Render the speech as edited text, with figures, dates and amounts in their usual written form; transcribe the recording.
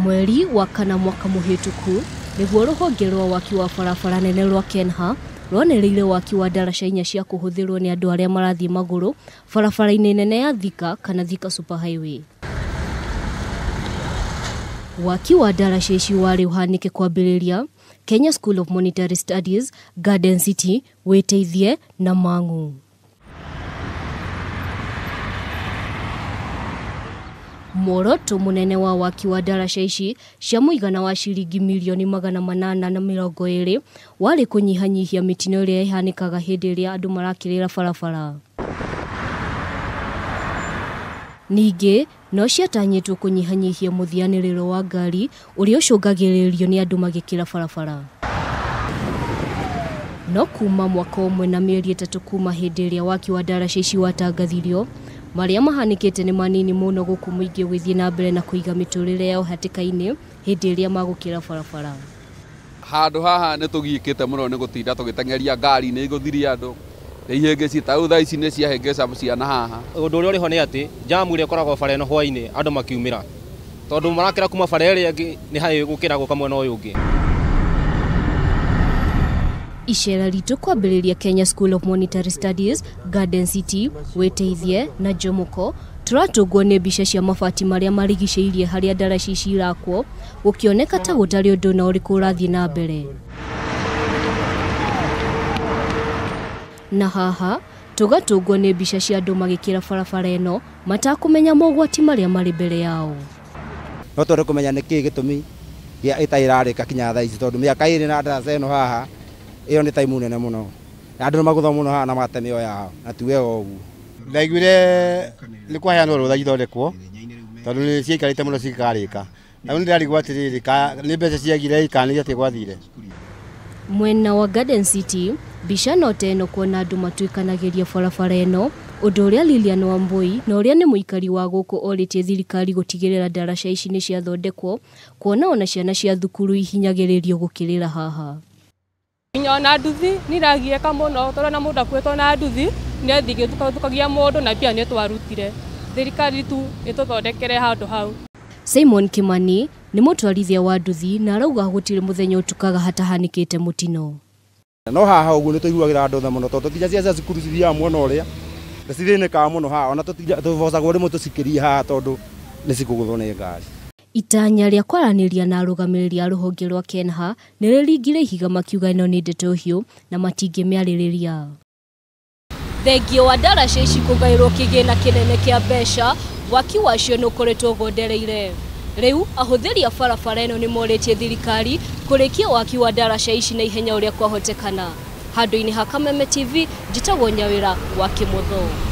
Mweri wa kana mwaka muhituku niguo ruhonge rwa waki wa barabara nene rwa Kenya rwonereire waki wa ndaraca 4 cia kuhuthirwo ni andu aria marathie maguru barabara-ini nene ya Thika kana Thika Super Highway. Waki wa ndaraca ici wari uhanike kwambiriria Kenya School of Monetary Studies, Garden City, Witeithie na Mangu. Moroto munene wa waki wa ndaraca ici cia muigana wa ciringi milioni 820 wari kunyihanyihia mitino iria ihanikaga hindi iria andu marakirira barabara. Ningi no ciatanyitwo kunyihanyihia muthianiriro wa ngari uria ucungagiririo ni andu magikira barabara. No kuma mwaka umwe na mieri itatu kuma hindi iria waki wa ndaraca ici watangathirio, maria mahanikite ni manini muno guku muingi withie na mbere na kuiga miturire yao hatikaini hindi iria magukira barabara. Handu haha ni tugikite muno ni gutinda tugitengeria ngari ni iguthiria andu ihenge citau thaa ici ni ciahengeca ciana haha. Undu uria uriho ni ati jamu iria koragwo bara ino hwaini andu makiumira tondu marakira kuma bara iria ingi ni hai gukira guka mwena uyu ungi. Icera ritu kwambiriria Kenya School of Monetary Studies, Garden City, Witeithie na Jomoko turatungwo ni mbica cia mabati maria marigicĩirie haria ndaraca ici irakwo gukioneka ta gutari undu na uriku urathie na mbere. Na haha tugatungwo ni mbica cia andu magikira barabara ino matakumenya mogwati maria mari mbere yao. No tondu kumenya niki gitumi gia itairarika kinya thaa ici tondu miaka iri na ndaraca ino haha iyo ni time nene muno andu magutho muno haha na matemeo yao na tuwe ogu ndaiguire ni kwaheanwo rutha ithondekwo tondu ni ciikarite muno cikarika na ni ndirarigwo atiriri ni mbeca ciagire ikani atia gwathire. Mwena wa Garden City mbica no teno kuona andu matuikanagiria barabara ino undu uria Lilian Wambui na uria ni muikari wa guku oritie thirikari gutigirira ndaraca ici ni ciathondekwo kuona ona ciana cia thukuru ihinyagiririo gukirira haha. Nyona nduthi niragieka muno tondu na mundu akwetwo na nduthi ni athige tukagia mundu na pia ni twarutire thirikari tu ituthondekere handu hau. Simon Kimani ni mutwarithia wa nduthi na arauga gutire muthenya utukaga hatahanikite mutino. No haha uguo ni tuiguagira andu tha muno tondu tinya cia cukuru cithia mwena uria na cithinikaga muno haha ona tuvocagwo rimwe tucikirie haha tondu ni cikuguthwo ni ngari. Itanya ria kwaraniria na arugamiriri a ruhonge rwa Kenya ni riringire ihiga makiuga ino ni ndeto hiu na matingimiaririria. Thengio wa ndaraca ici kugairwo kigina kinene kia mbeca waki wacio nukoretwo gondereire. Riu ahuthiri a barabara ino ni moritie thirikari kurikia waki wa ndaraca ici na ihenya uria kwahotekana. Handu-ini ha KSMS TV njitagwo Nyawira wa Kimutho.